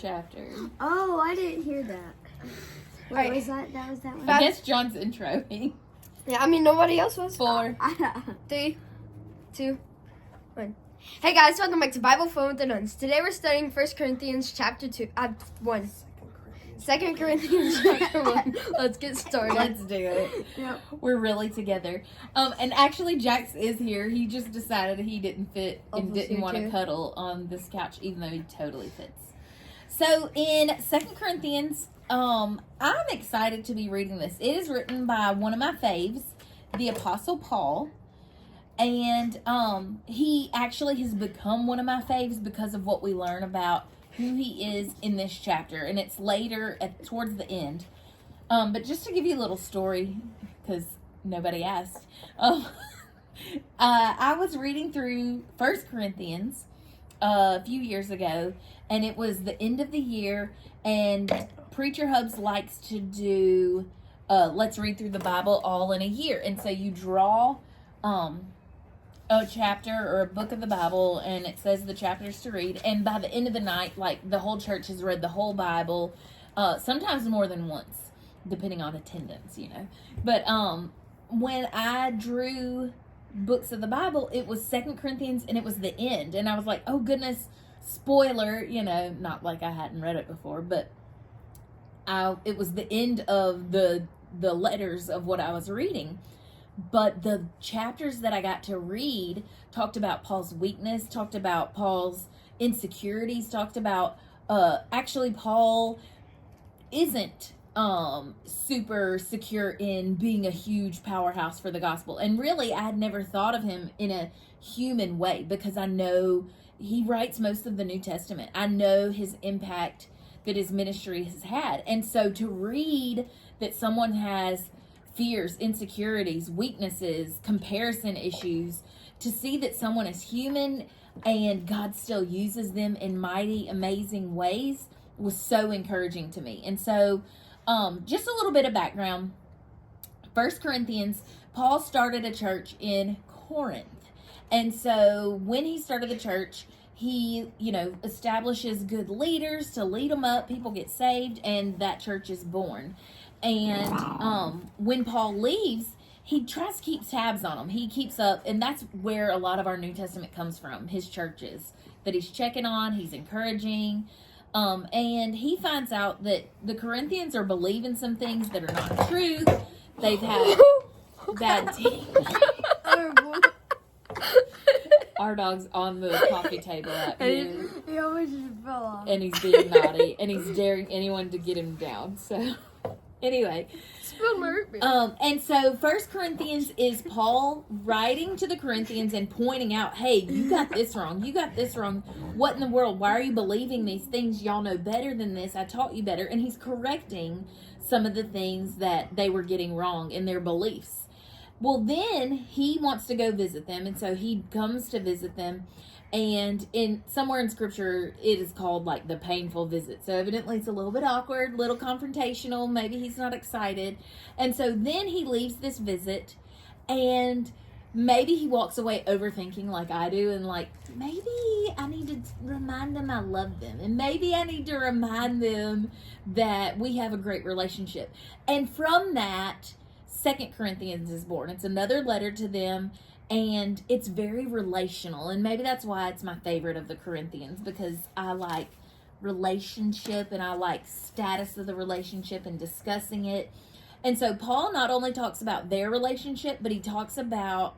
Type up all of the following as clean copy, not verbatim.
chapter. Oh, I didn't hear that. What Alright. was that? That was that one? I guess John's introing. Yeah, I mean, nobody else was. 4. 3, 2, 1. Hey guys, welcome back to Bible Fun with the Nuns. Today we're studying 1 Corinthians chapter 1. 2 Corinthians chapter 1. Let's get started. Let's do it. Yep. We're really together. And actually, Jax is here. He just decided he didn't fit and Almost didn't here, want to too. cuddle on this couch, even though he totally fits. So in 2 Corinthians, I'm excited to be reading this. It is written by one of my faves, the Apostle Paul. And he actually has become one of my faves because of what we learn about who he is in this chapter. And it's later, towards the end. But just to give you a little story, because nobody asked. I was reading through 1 Corinthians a few years ago. And it was the end of the year. And Preacher Hubs likes to do, let's read through the Bible all in a year. And so you draw a chapter or a book of the Bible, and it says the chapters to read, and by the end of the night, like, the whole church has read the whole Bible, sometimes more than once, depending on attendance, you know. But when I drew books of the Bible, it was 2 Corinthians, and it was the end, and I was like, oh goodness, spoiler, you know, not like I hadn't read it before, but it was the end of the letters of what I was reading. But the chapters that I got to read talked about Paul's weakness, talked about Paul's insecurities, talked about, actually Paul isn't super secure in being a huge powerhouse for the gospel. And really, I had never thought of him in a human way, because I know he writes most of the New Testament. I know his impact that his ministry has had. And so to read that someone has fears, insecurities, weaknesses, comparison issues, to see that someone is human and God still uses them in mighty, amazing ways was so encouraging to me. And so, just a little bit of background. 1 Corinthians, Paul started a church in Corinth. And so when he started the church, he, establishes good leaders to lead them up. People get saved, and that church is born. And when Paul leaves, he tries to keep tabs on them. He keeps up, and that's where a lot of our New Testament comes from, his churches, that he's checking on, he's encouraging. And he finds out that the Corinthians are believing some things that are not true. They've had bad teeth. Our dog's on the coffee table out here. He almost just fell off. And he's being naughty, and he's daring anyone to get him down, so... Anyway, and so 1 Corinthians is Paul writing to the Corinthians and pointing out, hey, you got this wrong. You got this wrong. What in the world? Why are you believing these things? Y'all know better than this. I taught you better. And he's correcting some of the things that they were getting wrong in their beliefs. Well, then he wants to go visit them. And so he comes to visit them. And somewhere in scripture, it is called like the painful visit. So evidently it's a little bit awkward, little confrontational. Maybe he's not excited. And so then he leaves this visit, and maybe he walks away overthinking like I do. And like, maybe I need to remind them I love them. And maybe I need to remind them that we have a great relationship. And from that, 2 Corinthians is born. It's another letter to them. And it's very relational. And maybe that's why it's my favorite of the Corinthians, because I like relationship and I like status of the relationship and discussing it. And so Paul not only talks about their relationship, but he talks about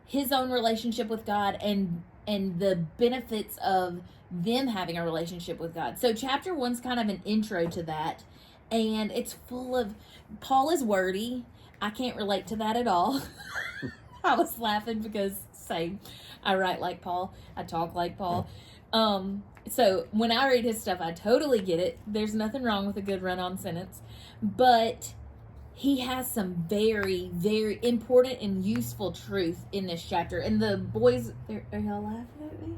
his own relationship with God and the benefits of them having a relationship with God. So chapter 1's kind of an intro to that. And it's full of, Paul is wordy. I can't relate to that at all. I was laughing because, same, I write like Paul, I talk like Paul. So when I read his stuff, I totally get it. There's nothing wrong with a good run-on sentence. But he has some very, very important and useful truth in this chapter. And the boys, are y'all laughing at me?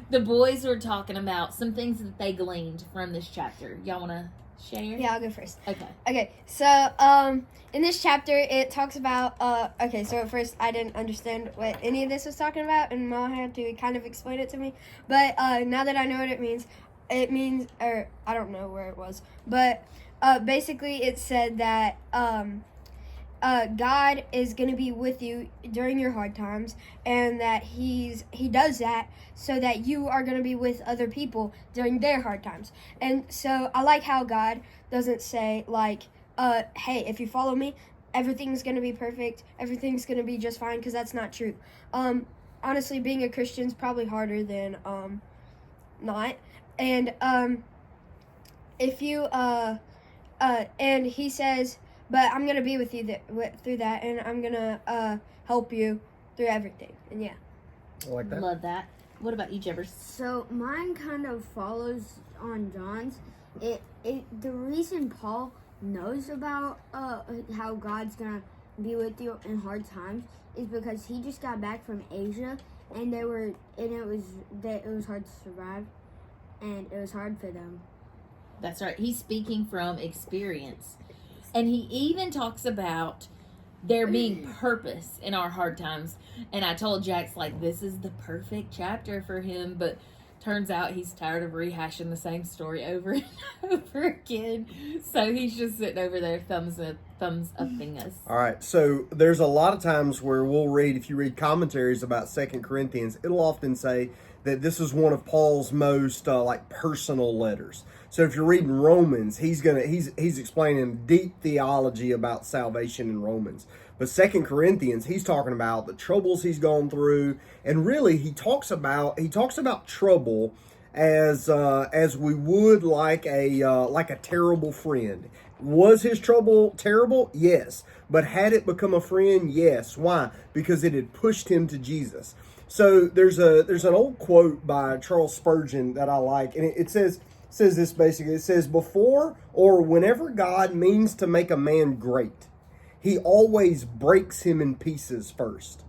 The boys are talking about some things that they gleaned from this chapter. Y'all want to share? Yeah, I'll go first. Okay, so, in this chapter, it talks about, so at first I didn't understand what any of this was talking about, and Mom had to kind of explain it to me, but, now that I know what it means, it means, or I don't know where it was, but basically it said that God is going to be with you during your hard times, and that he does that so that you are going to be with other people during their hard times. And so I like how God doesn't say like, hey, if you follow me, everything's going to be perfect, everything's going to be just fine, because that's not true. Honestly, being a Christian is probably harder than not. And if you and he says, but I'm gonna be with you through that, and I'm gonna help you through everything. And yeah, I like that. Love that. What about you, Jeffers? So mine kind of follows on John's. The reason Paul knows about how God's gonna be with you in hard times is because he just got back from Asia, and it was hard to survive, and it was hard for them. That's right. He's speaking from experience. And he even talks about there being purpose in our hard times. And I told Jax, like, this is the perfect chapter for him. But turns out he's tired of rehashing the same story over and over again. So he's just sitting over there thumbs upping us. All right, so there's a lot of times where we'll read, if you read commentaries about 2 Corinthians, it'll often say that this is one of Paul's most personal letters. So if you're reading Romans, he's explaining deep theology about salvation in Romans. But 2 Corinthians, he's talking about the troubles he's gone through, and really he talks about trouble as we would like a terrible friend. Was his trouble terrible? Yes. But had it become a friend? Yes. Why? Because it had pushed him to Jesus. So there's an old quote by Charles Spurgeon that I like, and it says this basically. It says, before or whenever God means to make a man great, he always breaks him in pieces first.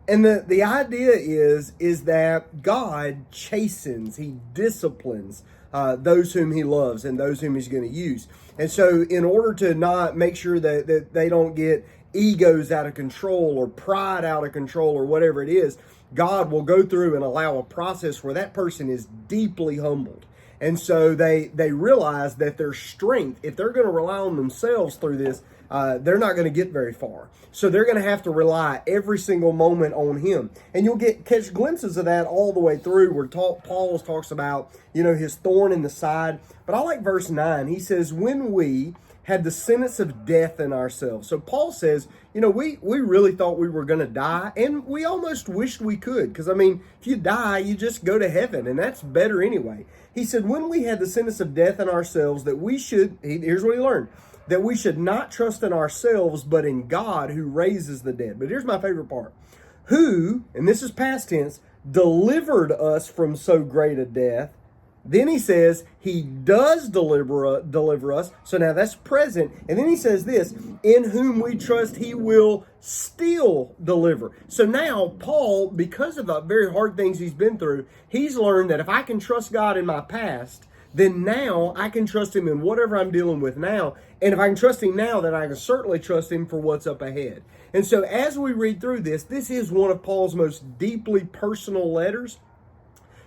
And the idea is that God chastens, he disciplines those whom he loves and those whom he's going to use. And so in order to not make sure that they don't get egos out of control or pride out of control or whatever it is, God will go through and allow a process where that person is deeply humbled. And so they realize that their strength, if they're going to rely on themselves through this, they're not going to get very far. So they're going to have to rely every single moment on him. And you'll catch glimpses of that all the way through where Paul talks about, his thorn in the side. But I like verse 9. He says, when we had the sentence of death in ourselves. So Paul says, we really thought we were going to die, and we almost wished we could. Because, if you die, you just go to heaven, and that's better anyway. He said, when we had the sentence of death in ourselves, that we should, here's what he learned, that we should not trust in ourselves, but in God who raises the dead. But here's my favorite part. Who, and this is past tense, delivered us from so great a death. Then he says he does deliver us. So now that's present. And then he says this, in whom we trust he will still deliver. So now Paul, because of the very hard things he's been through, he's learned that if I can trust God in my past, then now I can trust him in whatever I'm dealing with now. And if I can trust him now, then I can certainly trust him for what's up ahead. And so as we read through this is one of Paul's most deeply personal letters.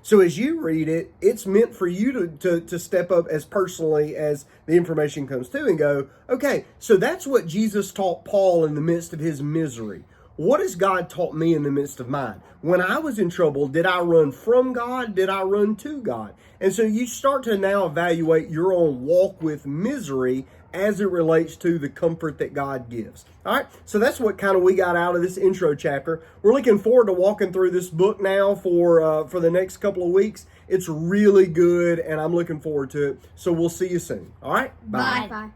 So as you read it, it's meant for you to step up as personally as the information comes to and go, okay, so that's what Jesus taught Paul in the midst of his misery. What has God taught me in the midst of mine? When I was in trouble, did I run from God? Did I run to God? And so you start to now evaluate your own walk with misery as it relates to the comfort that God gives. All right, so that's what kind of we got out of this intro chapter. We're looking forward to walking through this book now for the next couple of weeks. It's really good, and I'm looking forward to it. So we'll see you soon. All right, Bye. Bye.